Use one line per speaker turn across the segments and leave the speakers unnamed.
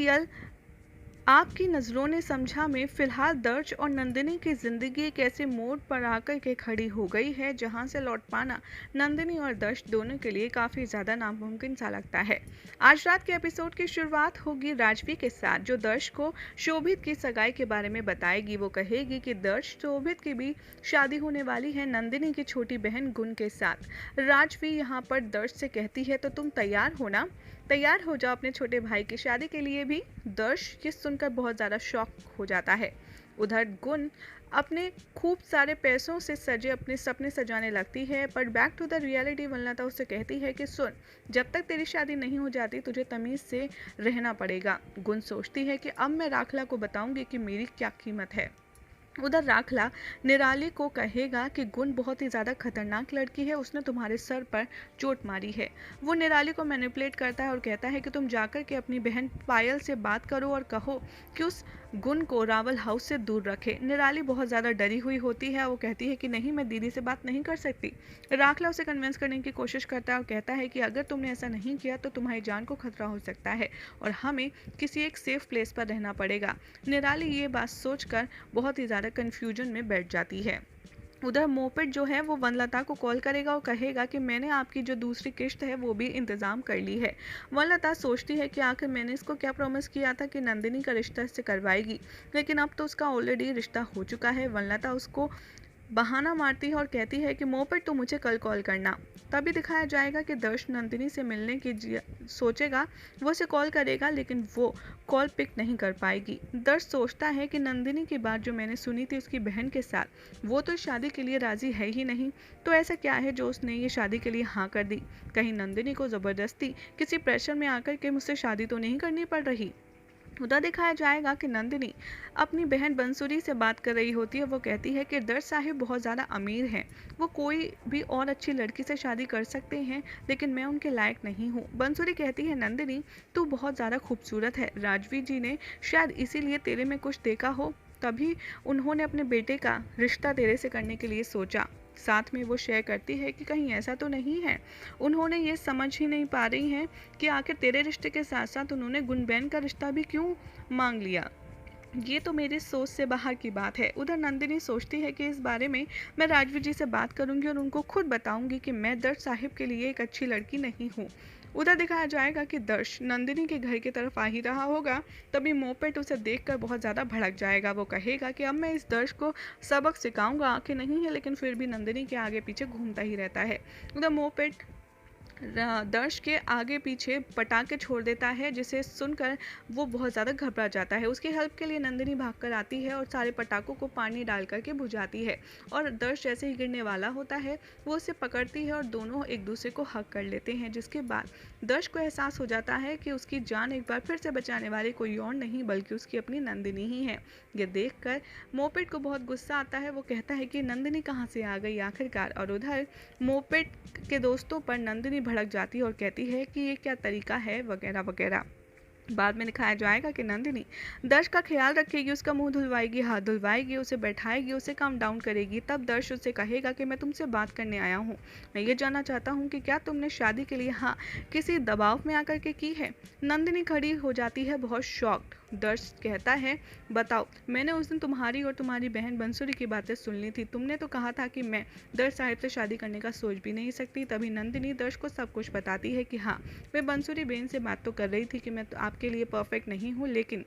Serial आपकी नज़रों ने समझा में फिलहाल दर्श और नंदिनी की जिंदगी एक ऐसे मोड़ पर आकर के खड़ी हो गई है जहां से लौट पाना नंदिनी और दर्श दोनों के लिए काफ़ी ज़्यादा नामुमकिन सा लगता है। आज रात के एपिसोड की शुरुआत होगी राजवी के साथ, जो दर्श को शोभित की सगाई के बारे में बताएगी। वो कहेगी कि दर्श शोभित की भी शादी होने वाली है नंदिनी की छोटी बहन गुण के साथ। राजवी यहाँ पर दर्श से कहती है तो तुम तैयार हो ना, तैयार हो जाओ अपने छोटे भाई की शादी के लिए भी। दर्श ये सुनकर बहुत ज़्यादा शॉक हो जाता है। उधर गुण अपने खूब सारे पैसों से सजे अपने सपने सजाने लगती है, पर बैक टू द रियलिटी वनलता उससे कहती है कि सुन, जब तक तेरी शादी नहीं हो जाती तुझे तमीज़ से रहना पड़ेगा। गुण सोचती है कि अब मैं राखला को बताऊंगी कि मेरी क्या कीमत है। उधर राखला निराली को कहेगा कि गुण बहुत ही ज़्यादा खतरनाक लड़की है, उसने तुम्हारे सर पर चोट मारी है। वो निराली को मैनिपुलेट करता है और कहता है कि तुम जाकर के अपनी बहन पायल से बात करो और कहो कि उस गुण को रावल हाउस से दूर रखे। निराली बहुत ज़्यादा डरी हुई होती है, वो कहती है कि नहीं, मैं दीदी से बात नहीं कर सकती। राखला उसे कन्विंस करने की कोशिश करता है और कहता है कि अगर तुमने ऐसा नहीं किया तो तुम्हारी जान को खतरा हो सकता है और हमें किसी एक सेफ प्लेस पर रहना पड़ेगा। निराली ये बात सोचकर बहुत ही ज़्यादा कन्फ्यूजन में बैठ जाती है। उधर मोपेट जो है वो वनलता को कॉल करेगा और कहेगा कि मैंने आपकी जो दूसरी किश्त है वो भी इंतज़ाम कर ली है। वनलता सोचती है कि आखिर मैंने इसको क्या प्रॉमिस किया था कि नंदिनी का रिश्ता इससे करवाएगी, लेकिन अब तो उसका ऑलरेडी रिश्ता हो चुका है। वनलता उसको बहाना मारती है और कहती है कि मोपेट तो मुझे कल कॉल करना। तभी दिखाया जाएगा कि दर्श नंदिनी से मिलने की सोचेगा, वो उसे कॉल करेगा लेकिन वो कॉल पिक नहीं कर पाएगी। दर्श सोचता है कि नंदिनी की बात जो मैंने सुनी थी उसकी बहन के साथ, वो तो शादी के लिए राजी है ही नहीं, तो ऐसा क्या है जो उसने ये शादी के लिए हाँ कर दी। कहीं नंदिनी को ज़बरदस्ती किसी प्रेशर में आकर के मुझसे शादी तो नहीं करनी पड़ रही। उधर दिखाया जाएगा कि नंदिनी अपनी बहन बंसुरी से बात कर रही होती है। वो कहती है कि दर्श साहिब बहुत ज़्यादा अमीर हैं, वो कोई भी और अच्छी लड़की से शादी कर सकते हैं, लेकिन मैं उनके लायक नहीं हूँ। बंसुरी कहती है नंदिनी, तू बहुत ज़्यादा खूबसूरत है, राजवी जी ने शायद इसीलिए तेरे में कुछ देखा हो, तभी उन्होंने अपने बेटे का रिश्ता तेरे से करने के लिए सोचा। साथ में वो शेयर करती है कि कहीं ऐसा तो नहीं है उन्होंने ये समझ ही नहीं पा रही हैं कि आखिर तेरे रिश्ते के साथ साथ उन्होंने गुनबैन का रिश्ता भी क्यों मांग लिया। ये तो मेरी सोच से बाहर की बात है। उधर नंदिनी सोचती है कि इस बारे में मैं राजवीर जी से बात करूंगी और उनको खुद बताऊंगी कि मैं दर्श साहिब के लिए एक अच्छी लड़की नहीं हूँ। उधर दिखाया जाएगा कि दर्श नंदिनी के घर की तरफ आ ही रहा होगा, तभी मोपेट उसे देखकर बहुत ज़्यादा भड़क जाएगा। वो कहेगा कि अब मैं इस दर्श को सबक सिखाऊंगा। आंखें नहीं है लेकिन फिर भी नंदिनी के आगे पीछे घूमता ही रहता है। उधर मोपेट दर्श के आगे पीछे पटाखे छोड़ देता है, जिसे सुनकर वो बहुत ज़्यादा घबरा जाता है। उसकी हेल्प के लिए नंदिनी भागकर आती है और सारे पटाखों को पानी डाल करके बुझाती है और दर्श जैसे ही गिरने वाला होता है वो उसे पकड़ती है और दोनों एक दूसरे को हक कर लेते हैं, जिसके बाद दर्श को एहसास हो जाता है कि उसकी जान एक बार फिर से बचाने वाली कोई और नहीं बल्कि उसकी अपनी नंदिनी ही है। ये देखकर मोपेट को बहुत गुस्सा आता है। वो कहता है कि नंदिनी कहाँ से आ गई आखिरकार। और उधर मोपेट के दोस्तों पर नंदिनी भड़क जाती है और कहती है कि ये क्या तरीका है वगैरह वगैरह। बाद में दिखाया जाएगा कि नंदिनी दर्श का ख्याल रखेगी, उसका मुंह धुलवाएगी, हाथ धुलवाएगी, उसे बैठाएगी, उसे काम डाउन करेगी। तब दर्श उससे कहेगा कि मैं तुमसे बात करने आया हूँ, मैं ये जानना चाहता हूँ कि क्या तुमने शादी के लिए हाँ किसी दबाव में आकर के की है। नंदिनी खड़ी हो जाती है बहुत शॉक्ड। दर्श कहता है बताओ, मैंने उस दिन तुम्हारी और तुम्हारी बहन बंसुरी की बातें सुन ली थी, तुमने तो कहा था कि मैं दर्श साहिब से शादी करने का सोच भी नहीं सकती। तभी नंदिनी दर्श को सब कुछ बताती है कि हाँ, मैं बंसुरी बेन से बात तो कर रही थी कि मैं तो आपके लिए परफेक्ट नहीं हूँ, लेकिन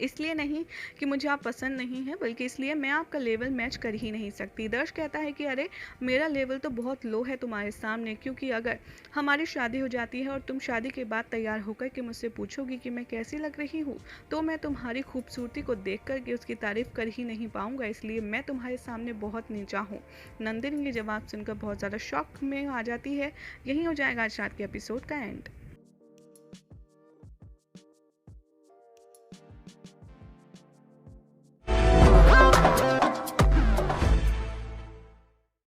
इसलिए नहीं कि मुझे आप पसंद नहीं है, बल्कि इसलिए मैं आपका लेवल मैच कर ही नहीं सकती। दर्श कहता है कि अरे मेरा लेवल तो बहुत लो है तुम्हारे सामने, क्योंकि अगर हमारी शादी हो जाती है और तुम शादी के बाद तैयार होकर के मुझसे पूछोगी कि मैं कैसी लग रही हूँ, तो मैं तुम्हारी खूबसूरती को देख कर के उसकी तारीफ कर ही नहीं पाऊंगा, इसलिए मैं तुम्हारे सामने बहुत नीचा हूँ। नंदिनी ये जवाब सुनकर बहुत ज़्यादा शॉक में आ जाती है। यही हो जाएगा आज रात के एपिसोड का एंड।